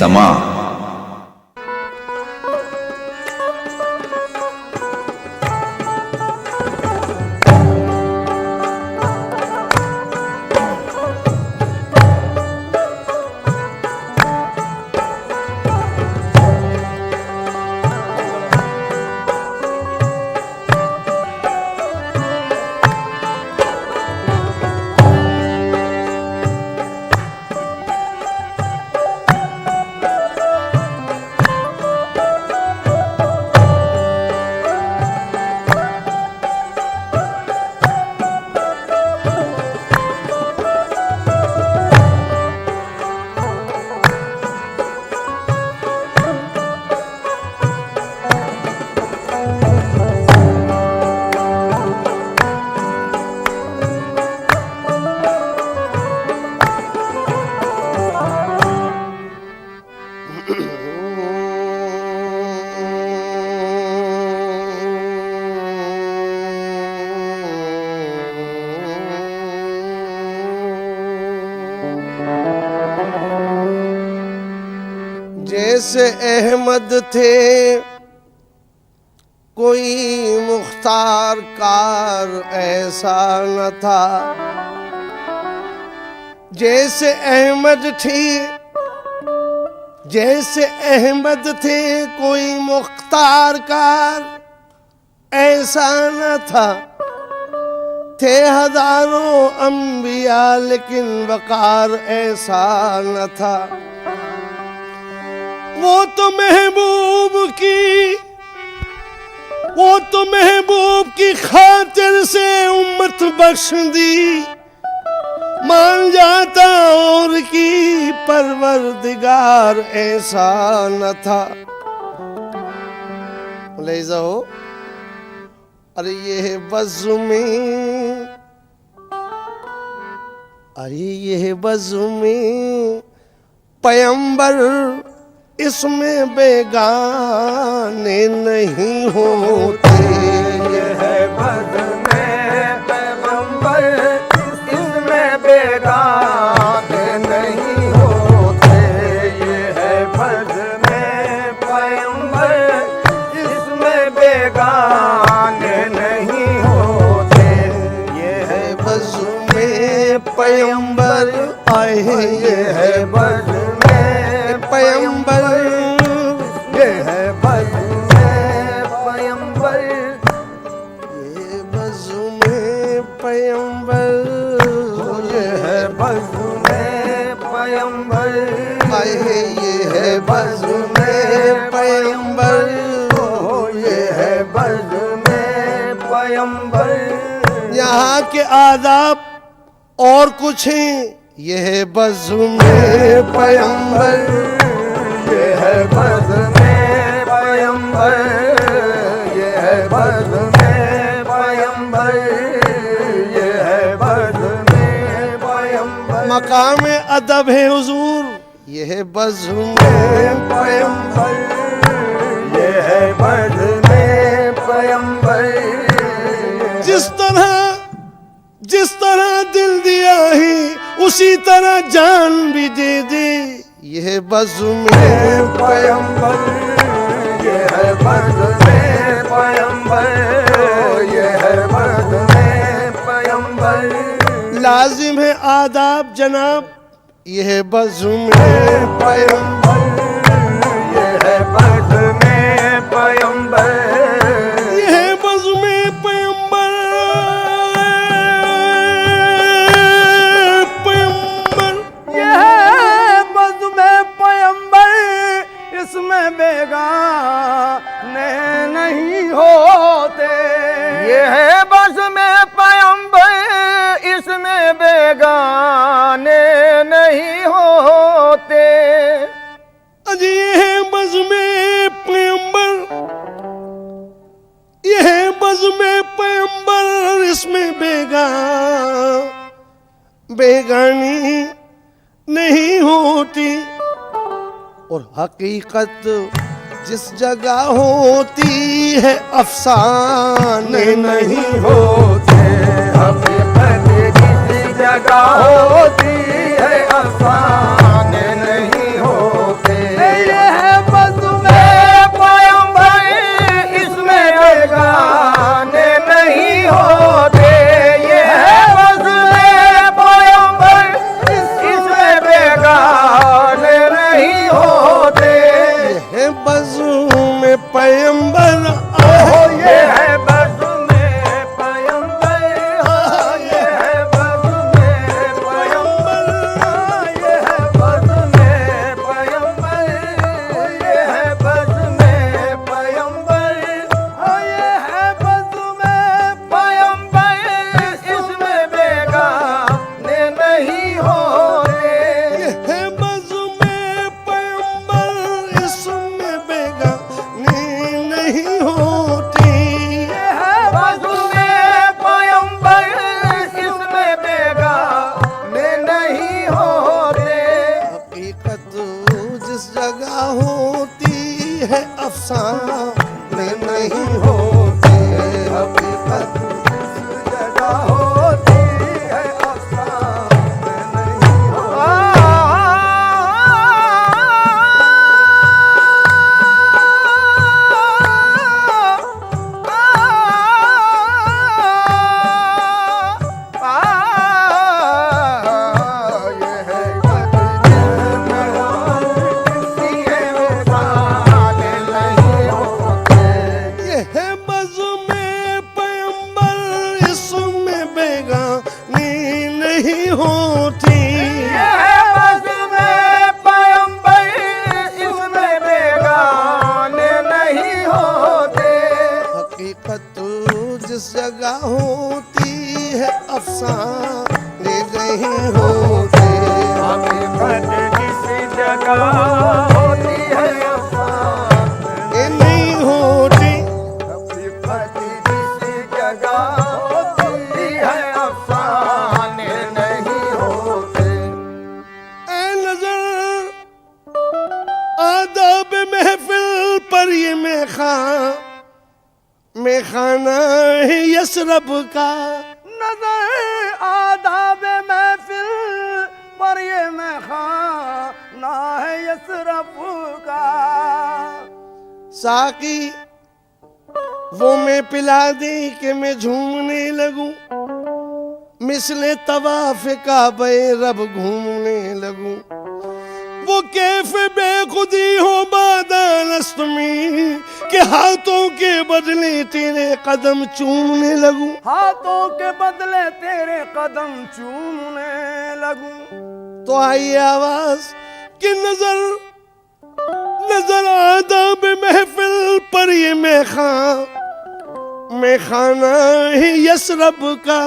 समा जैसे अहमद थे कोई मुख्तार कार ऐसा न था। जैसे अहमद थे कोई मुख्तार कार ऐसा न था। थे हजारों अंबिया लेकिन वकार ऐसा न था। वो तो महबूब की खातिर से उम्मत बख्श दी। मान जाता और की परवरदिगार ऐसा न था। ले जाओ अरे ये बज़्म पैगंबर इसमें बेगाने नहीं होते। ये है बज़्म पैगंबर इसमें बेगाने नहीं होते। ये है बज़्म पैगंबर इसमें बेगाने नहीं होते। ये है बज़्म पैगंबर आए ये है बज़्म पैगंबर ये है बज़्म पैगंबर ये बज़्म पैगंबर ये है बज़्म पैगंबर आए ये है बज़्म पैगंबर ये है बज़्म पैगंबर। यहाँ के आदाब और कुछ हैं। ये है बज़्म पैगंबर ये है बज़्म पैगंबर ये है बज़्म पैगंबर ये है बज़्म पैगंबर। मकाम अदब है हुजूर ये है बज़्म पैगंबर ये है बज़्म पैगंबर। जिस तरह दिल दिया है उसी तरह जान भी दे दे। ये है बज़्म पैगंबर ये है बज़्म पैगंबर ये है बज़्म पैगंबर। लाजिम है आदाब जनाब ये है बज़्म पैगंबर ये है बज़्म पैगंबर। ये है बज़्म पैगंबर ये है बज़्म पैगंबर इसमें बेगाने नहीं होते। ये है बज़्म पैगंबर इसमें बेगाने नहीं होते। अजी ये है बज़्म पैगंबर ये है बज़्म पैगंबर इसमें बेगानी नहीं होती। और हकीकत जिस जगह होती है अफसाने नहीं होते। हकीकत जिस जगह होती है अफसाने नहीं होते। जगह होती है अफसाने नहीं होते। हकीकत जिस जगह होती है अफसाने नहीं होते। ये है बज़्म-ए पैगंबर, इसमें बेगानी नहीं होती। हकीकत जिस जगह होती है अफसाने नहीं होते। ये नहीं होती। ऐ नजर आदाब महफिल पर ये मेखाना है यसरब का। नजर आदाब महफिल पर ये मेखाना है यसरफ का। साकी वो मैं पिला दे कि मैं झूमने लगूं, मिसले तवाफ काबे रब घूमने लगूं। वो कैफ बेखुदी हो बादानस्तमी के हाथों के बदले तेरे कदम चूमने लगूं। हाथों के बदले तेरे कदम चूमने लगूं। तो आई आवाज कि नजर आदाब महफिल पर ये मेखाना है यसरब का।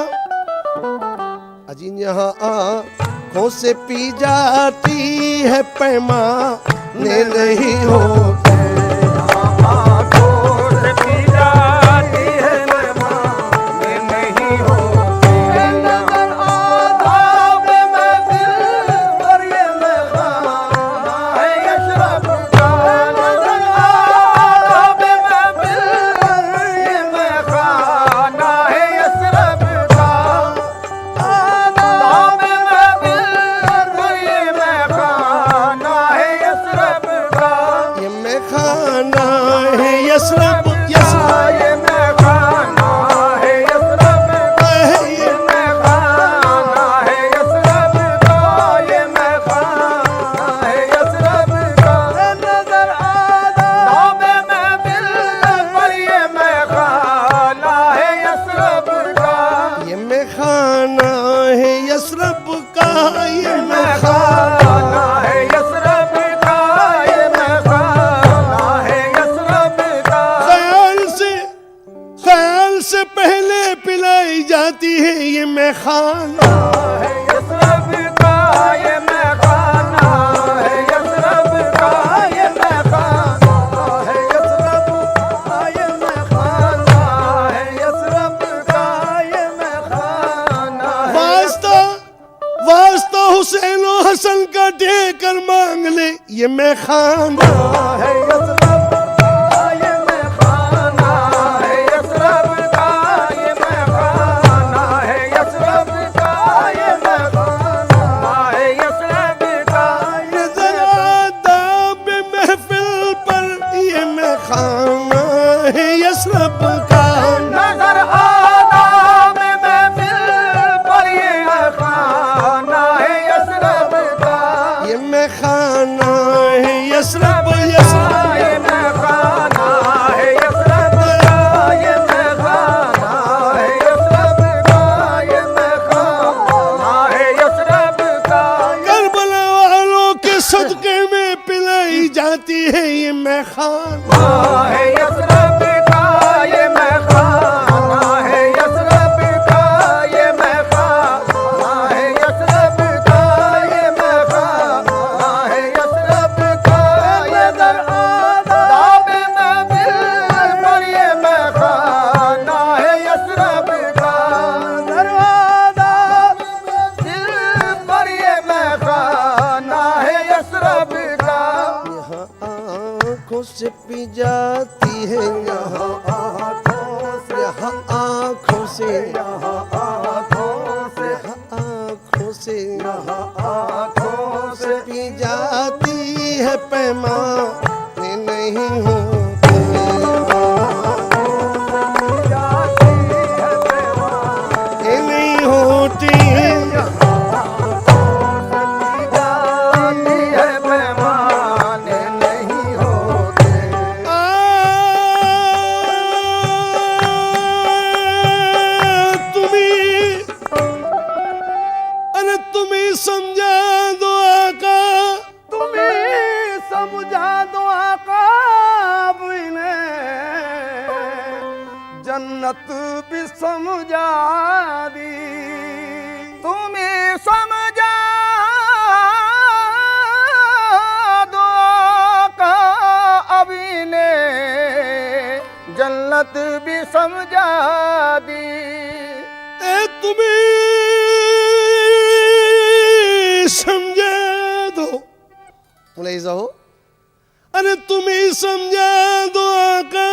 अजीन यहाँ आँखों से पी जाती है पैमाने नहीं होते। यसरब ये मैं खाना है यसरब का। ये मैं खाना है यसरब का। ये मैं खाना है यसरब का। नजर आदाब महफिल पर ये मैं खाना है यसरब का। ये मैं खाना है यसरब का। ये मैं खाना है यसरब का। ये मैं खाना है यसरब का। ख्याल से पहले पिलाई जाती है ये मैं खाना है यसरब का। ये मैं खाना है यसरब का। ये मैं खाना है यसरब का। ये मैं खाना है यसरब का। ये मैं खाना है। वास्ता हुसैन और हसन का देकर मांग ले ये मैं खाना है यसरब का। ये मैं खाना है यसरब का। ये मैं खाना है यसरब का। ये मैं खाना है यसरब का। नजर आदाब महफिल पर ये मैं खाना है यसरब का। नजर आदाब महफिल पर ये खाना है यसरब का। ये मैं खाना है यसरब ये मैं खाना है यसरब का। ये मैं खाना है यसरब का। ये मैं खाना है यसरब का। करबला वालों के सदके में पिलाई जाती है ये मैं खाना है यसरब का। ये मैं खाना है यसरब का। ये मैं खाना है यसरब का। ये मैं खाना है यसरब का। नजर आदाब महफिल पर ये मैं खाना है यसरब का। नजर आदाब महफिल पर ये मैं खाना है यसरब का। आंखों से पी जाती है, यहाँ आँखों से, यहाँ आंखों से, यहाँ आँखों से, यहाँ आंखों से, यहाँ आँखों से पी जाती है, पैमाने नहीं होते। जाती है पैमाने ये नहीं होती, जाती है पैमाने नहीं होते। अरे तुम्हें समझा दो आका, तुम्हें समझा दो आका, अब इन्हें जन्नत भी समझा दी। तुम्हें समझा दो आका, अब इन्हें जन्नत भी समझा दी। ए तुम्हें समझा दो, मुलाहिजा हो, अरे तुम्हें समझा दो आका,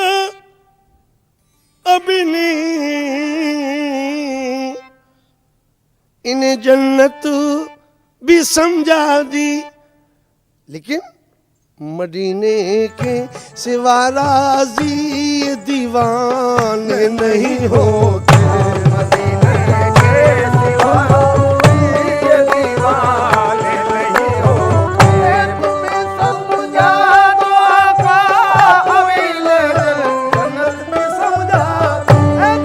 अभी नहीं इन्हें जन्नत भी समझा दी। लेकिन मदीने के सिवा राजी ये दीवाने नहीं होते। मदीने के सिवा ये दीवाने नहीं होते। तुम्हें समझा दो आका, अब इन्हें जन्नत भी समझा दी।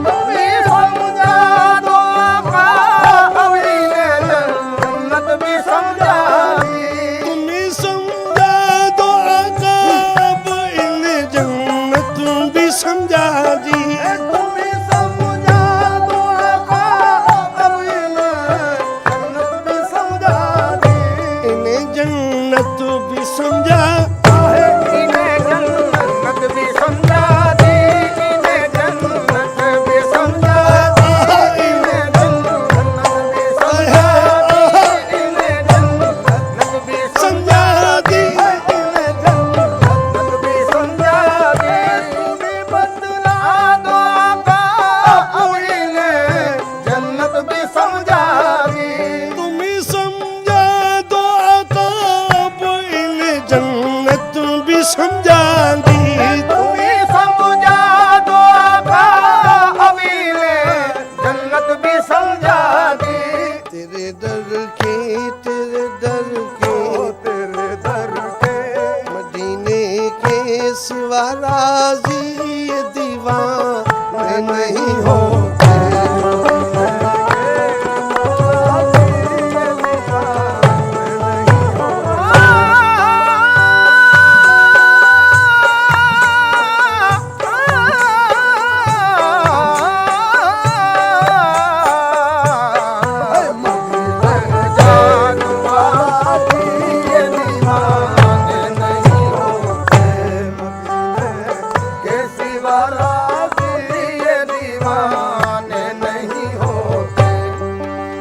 तुम्हें समझा दो आका, अब इन्हें जन्नत भी समझा दी। तुम्हें समझा दो आका, अब इन्हें जन्नत भी समझा दी। तुम्हें समझा दो आका, अब इन्हें जन्नत भी समझा दी। इन्हें जन्नत भी समझा, इन्हें जन्नत भी समझा दी। इन्हें जन्नत भी समझा दी। इन्हें जन्नत भी समझा दी। इन्हें जन्नत भी समझा दी। इन्हें जन्नत भी समझा दी। तुम्हें बदला दो आका, अब इन्हें जन्नत भी समझा दी। तुम्हें समझा दो आका, अब इन्हें जन्नत भी समझा दी। तुम्हें समझा दो आका, अब इन्हें जन्नत भी समझा दी। तेरे दर के, तेरे दर के, तेरे दर के मदीने के सिवा राजी ये दीवाने नहीं होते।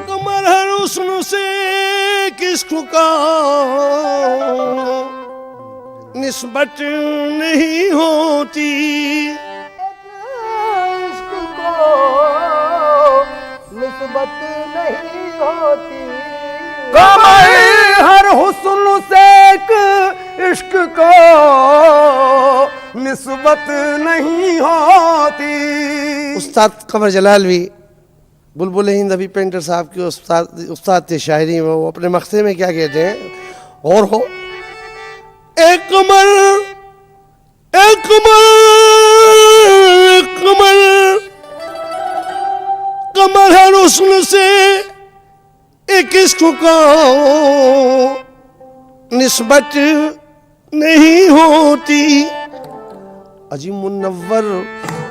कमर हर हुस्न से किसको का निस्बत नहीं होती। इश्क को निस्बत नहीं होती। कमर हर हुस्न से इश्क को निस्बत नहीं होती। उस्ताद कमर जलालवी बुलबुल हिंद अभी पेंटर साहब के उस्ताद थे शायरी में, वो अपने मक़से में क्या कहते हैं, और हो एक कमर, एक कमर, एक कमर, कमर हर हुस्न से एक इश्क को निस्बत नहीं होती। अजी मुनव्वर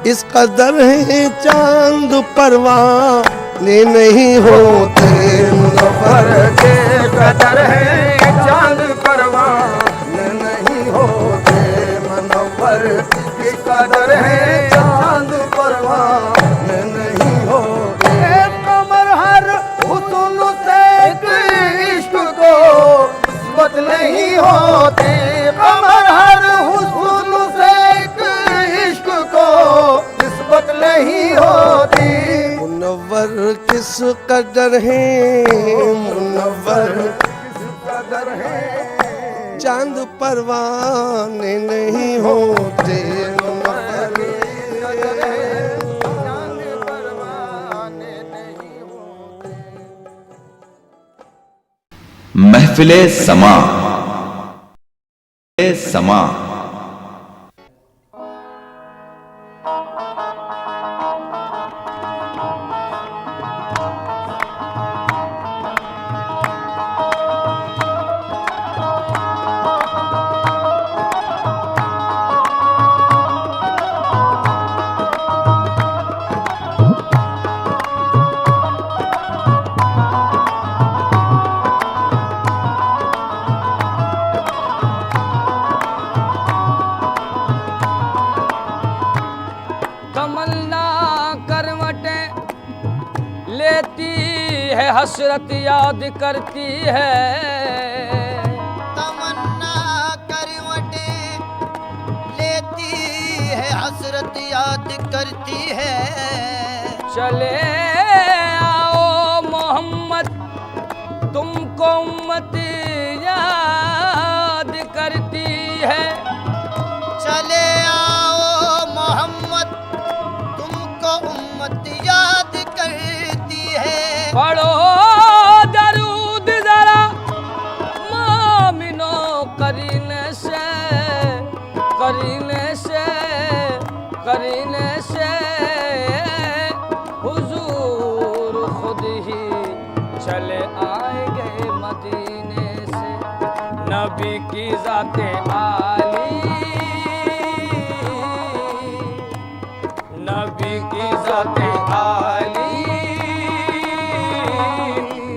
इस कदर है चांद परवाने नहीं होते। मुनव्वर के कदर है चांद परवाने नहीं होते। मुनव्वर की कदर है चांद परवाने नहीं होते। कमर हर हुस्न से इश्क को निस्बत नहीं होती। कमर हर हुस्न किस कदर है मुनव्वर, कदर है चांद परवाने नहीं होते मुनव्वर। चांद परवाने नहीं होते। महफिले समा समा तमन्ना करवटे लेती है, हसरत याद करती है। तमन्ना करवटे लेती है, हसरत याद करती है। चले आओ मोहम्मद, तुमको उम्मत याद करती है। चले आओ मोहम्मद, तुमको उम्मत याद करती है। पढ़ो दरूद जरा मोमिनो, करीने से करीने से करीने से हुजूर खुद ही चले आएंगे मदीने से। नबी की ज़ाते आली, नबी की ज़ाते आली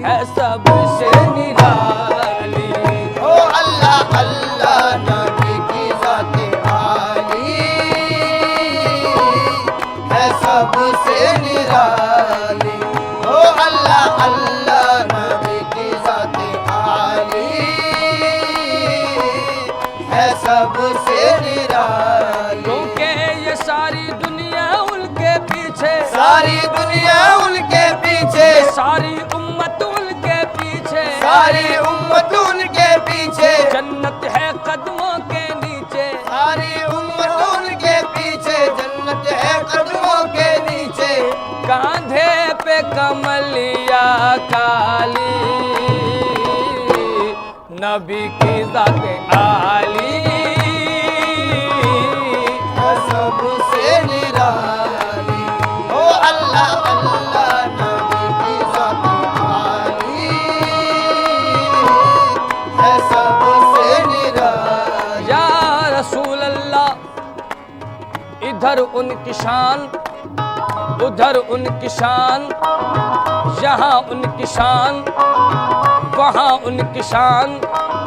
है सबसे निराली। ओ अल्लाह अल्लाह, नबी की ज़ाते आली है सबसे निराली। ओ अल्लाह अल्लाह, नबी की ज़ाते आली है सबसे निराली। क्योंकि ये सारी दुनिया उनके पीछे, सारी दुनिया उनके पीछे, सारी उम्मत उनके पीछे, सारी उम्मत उनके पीछे, जन्नत है कदमों के नीचे। सारी उम्मत उनके पीछे, जन्नत है कदमों के नीचे। कांधे पे कमलिया काली, नबी की ज़ाते आली सबसे निराली। ओ अल्लाह अल्लाह, नबी की ज़ात आली है सबसे निराली। या रसूल अल्लाह, इधर उनकी शान उधर उनकी शान, यहाँ उनकी शान वहाँ उनकी शान।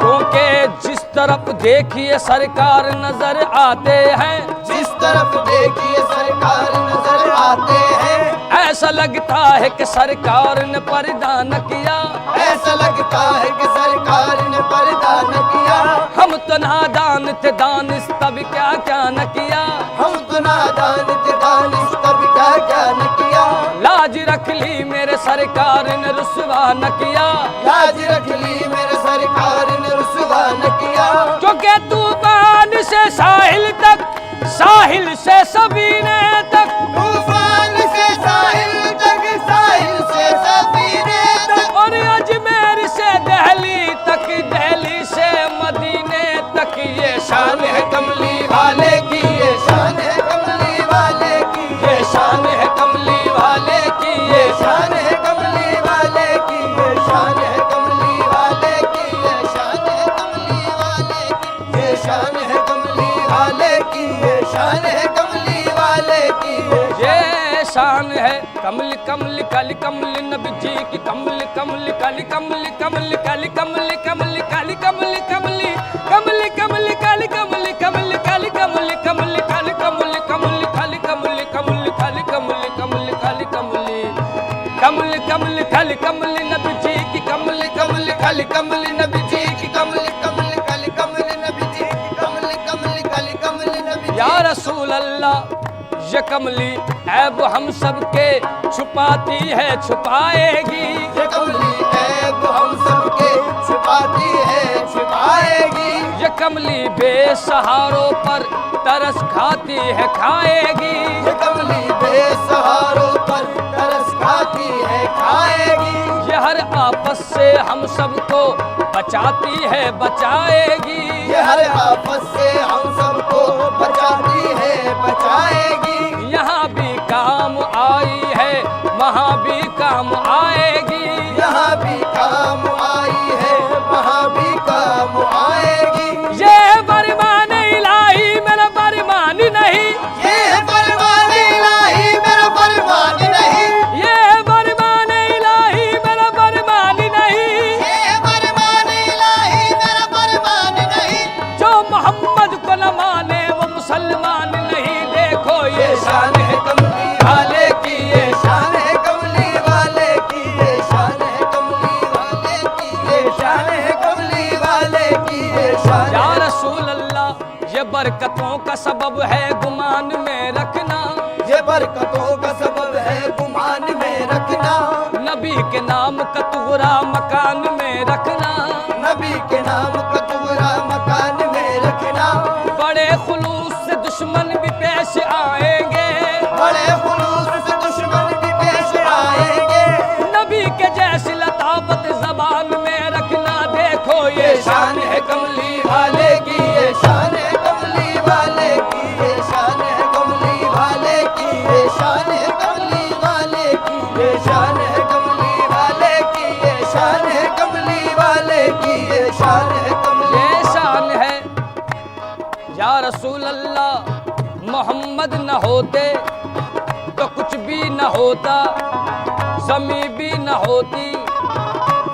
क्योंकि जिस तरफ देखिए सरकार नजर आते हैं, जिस तरफ देखिए सरकार नजर आते हैं, ऐसा लगता है कि सरकार ने पर्दा न किया। ऐसा लगता है कि सरकार ने पर्दा न किया। हम तो नादान थे दानिश, तब क्या क्या न किया। हम तो नादान थे दानिश, तब क्या क्या न किया। लाज रख ली मेरे सरकार ने रुसवा न किया। लाज रख ली मेरे सरकार ने रुसवा न किया। क्योंकि तूफान से साहिल तक, साहिल से सबीने तक, तूफान से साहिल तक, साहिल से सफीने तक, और अजमेर से दिल्ली तक, दिल्ली से मदीने तक, ये शान है कमली वाले की, ये शान है कमली वाले की, ये शान है कमली वाले की, ये शान है कमली वाले की, ये शान है कमली वाले की, ये शान है कमली वाले की, ये शान है कमली वाले की, ये शान है कमली वाले की। ये शान है कमल कमल काली कमल नबी जी की, कमल कमल काली कमल कमल काली कमल कमल काली कमल कमली कमल कमल काली कमल कमल काली कमल कमल काली कमल कमल काली कमल कमल काली कमल कमल काली कमली कमल कमल काली कमल नबी जी की, कमल कमल काली कमल नबी जी की, कमल कमल काली कमल नबी जी की, कमल कमल काली कमल नबी जी। या रसूल अल्लाह, ये कमली ऐब हम सबके छुपाती है छुपाएगी। ये कमली ऐब हम सबके छुपाती है छुपाएगी। ये कमली बेसहारों पर तरस खाती है खाएगी। ये कमली बेसहारों पर तरस खाती है खाएगी। ये हर आपस से हम सबको बचाती है बचाएगी। ये हर आपस से हम सबको बचाती है बचाएगी। यहाँ भी काम आई है वहाँ भी काम आएगी। यहाँ भी काम आई है वहाँ भी काम आएगी। ये फरमान इलाही मेरा फरमान नहीं। ये फरमान इलाही मेरा फरमान नहीं। ये फरमान इलाही मेरा फरमान नहीं। ये फरमान इलाही मेरा फरमान नहीं। जो मोहम्मद को न माने वो मुसलमान नहीं। देखो ये शान है कमली वाले की, ये शान है कमली वाले की। ये शान है कमली वाले की। ये शान है कमली वाले की। ये शान या रसूल अल्लाह ये बरकतों का सबब है गुमान में रखना। ये बरकतों का सबब है गुमान में रखना। नबी के नाम का तुगरा मकान में रखना। नबी के नाम का तुगरा मकान में रखना। बड़े खुलूस से दुश्मन भी पेश आएंगे। बड़े खुलूस से दुश्मन भी पेश आएंगे। नबी के जैसी लताफत जबान में रखना। देखो ये शान है कमली वाले की, ये शान है कमली वाले की। ये शान है कमली वाले की। ये शान है कमली वाले की। ये शान है कमली वाले की। ये शान है कमली वाले की। ये शान है कमली। ये शान है। या रसूल अल्लाह मोहम्मद न होते तो कुछ भी न होता। ज़मीं भी न होती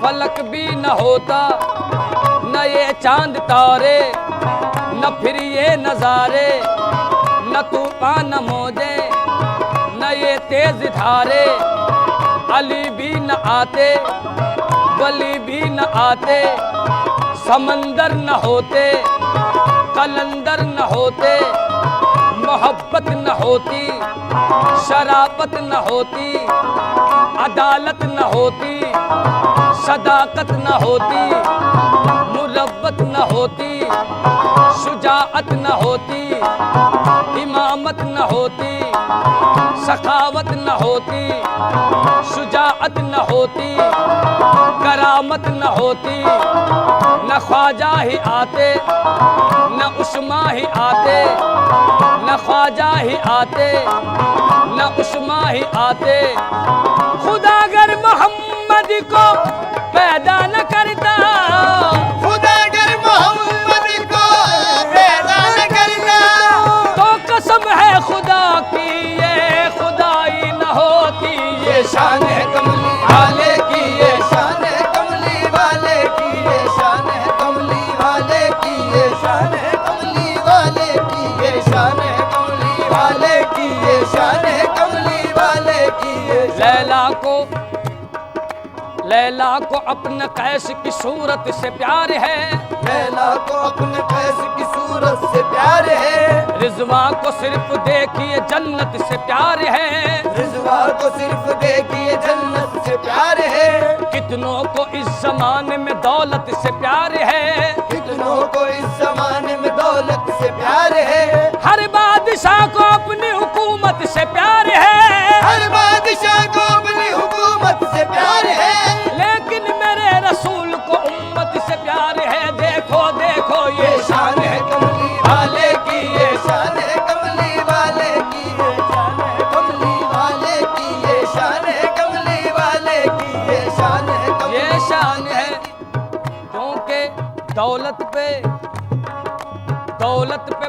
फलक भी न होता। न ये चांद तारे न फिर ये नज़ारे। न तूफान न मौजे न ये तेज धारे। अली भी न आते वली भी न आते। समंदर न होते कलंदर न होते। मोहब्बत न होती शराफत न होती। अदालत न होती सदाकत न होती। मुरब्बत न होती शुजाअत न होती। इमामत न होती सखावत न होती। शुजाअत न होती करामत न होती। न ख्वाजा ही आते न उस्मा ही आते। न ख्वाजा ही आते न उस्मा ही आते। खुदा अगर मोहम्मद को पैदा न करता। खुदा अगर मोहम्मद को पैदा न करता। तो कसम है खुदा की ये खुदाई न होती। ये शान है कमली वाले की, ये शान है कमली वाले की। ये शान है कमली वाले की। ये शान है कमली वाले की। ये शान है कमली वाले की। ये शान है कमली वाले की। ये लैला को अपने कैस की सूरत से प्यार है। लैला को अपने कैस की सूरत से प्यार है। रिजवा को सिर्फ देखिए जन्नत से प्यार है। रिजवा को सिर्फ देखिए जन्नत से प्यार है। कितनों को इस जमाने में दौलत से प्यार है। कितनों को इस जमाने में दौलत से प्यार है। हर बादशाह को अपनी हुकूमत से प्यार है। हर बादशाह को अपनी हुकूमत से प्यार है। लेकिन मेरे रसूल को उम्मत से प्यार है। देखो देखो ये शान है कमली वाले की, ये शान है कमली वाले की। ये शान है कमली वाले की। ये शान है कमली वाले की। ये शान है कमली। ये शान है क्योंकि दौलत पे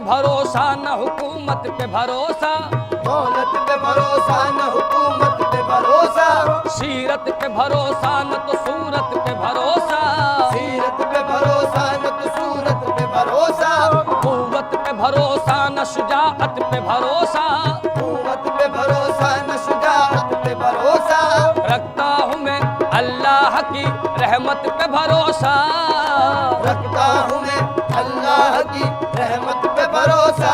भरोसा न हुकूमत पे भरोसा। दौलत पे भरोसा न हुकूमत पे भरोसा। सीरत पे भरोसा न तो सूरत पे भरोसा। सीरत पे भरोसा न तो सूरत पे भरोसा। कुव्वत पे भरोसा न शुजाअत पे भरोसा। कुव्वत पे भरोसा न शुजाअत पे भरोसा। रखता हूँ मैं अल्लाह की रहमत पे भरोसा। रखता हूँ मैं अल्लाह की रहमत पे भरोसा।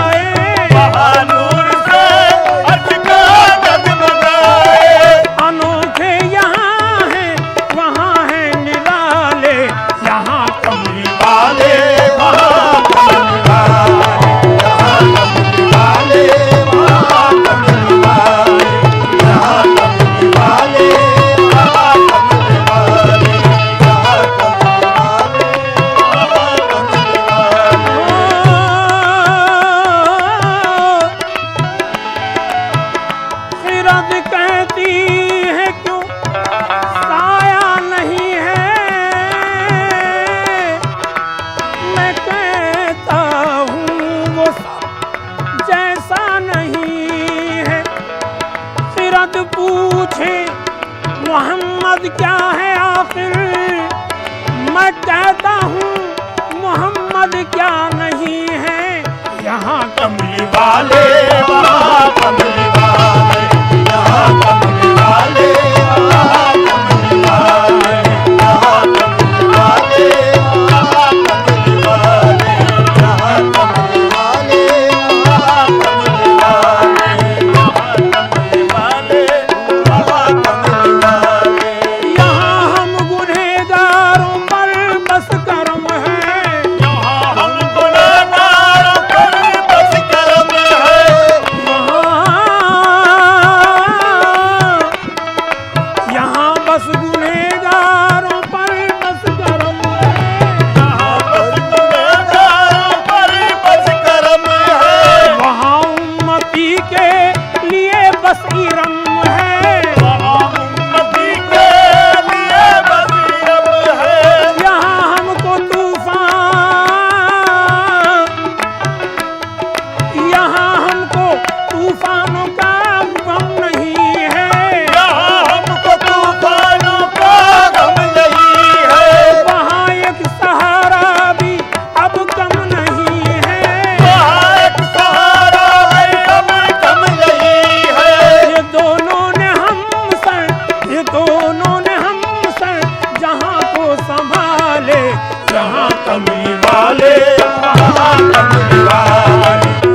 वाले वहाँ कमली वाले,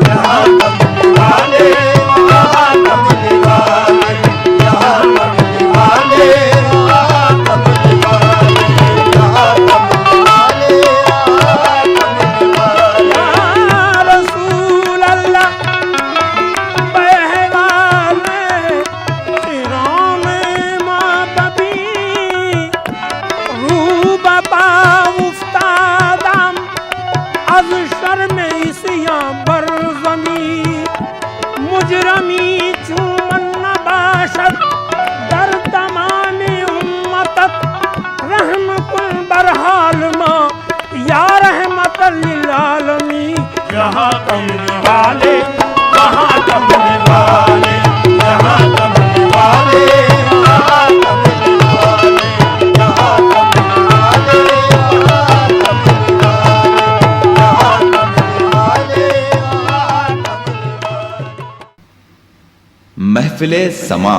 यहाँ कमली वाले वहाँ कमली वाले, यहाँ कमली वाले वहाँ कमली वाले, यहाँ कमली वाले वहाँ कमली वाले। या रसूल अल्लाह बहवाल शिरों में मातबी रू बपा उफ्तादम अज शर्म इसियां बरज़मी मुजरमी चूमन नबाशत दर तमामी उम्मतत रहम कुल बरहाल माँ या रहमत लिल आलमीन। यहाँ कमली वाले वहाँ कमली वाले, यहाँ कमली वाले वहाँ कमली वाले, यहाँ कमली वाले वहाँ कमली वाले, यहाँ कमली वाले वहाँ कमली वाले। महफिले समा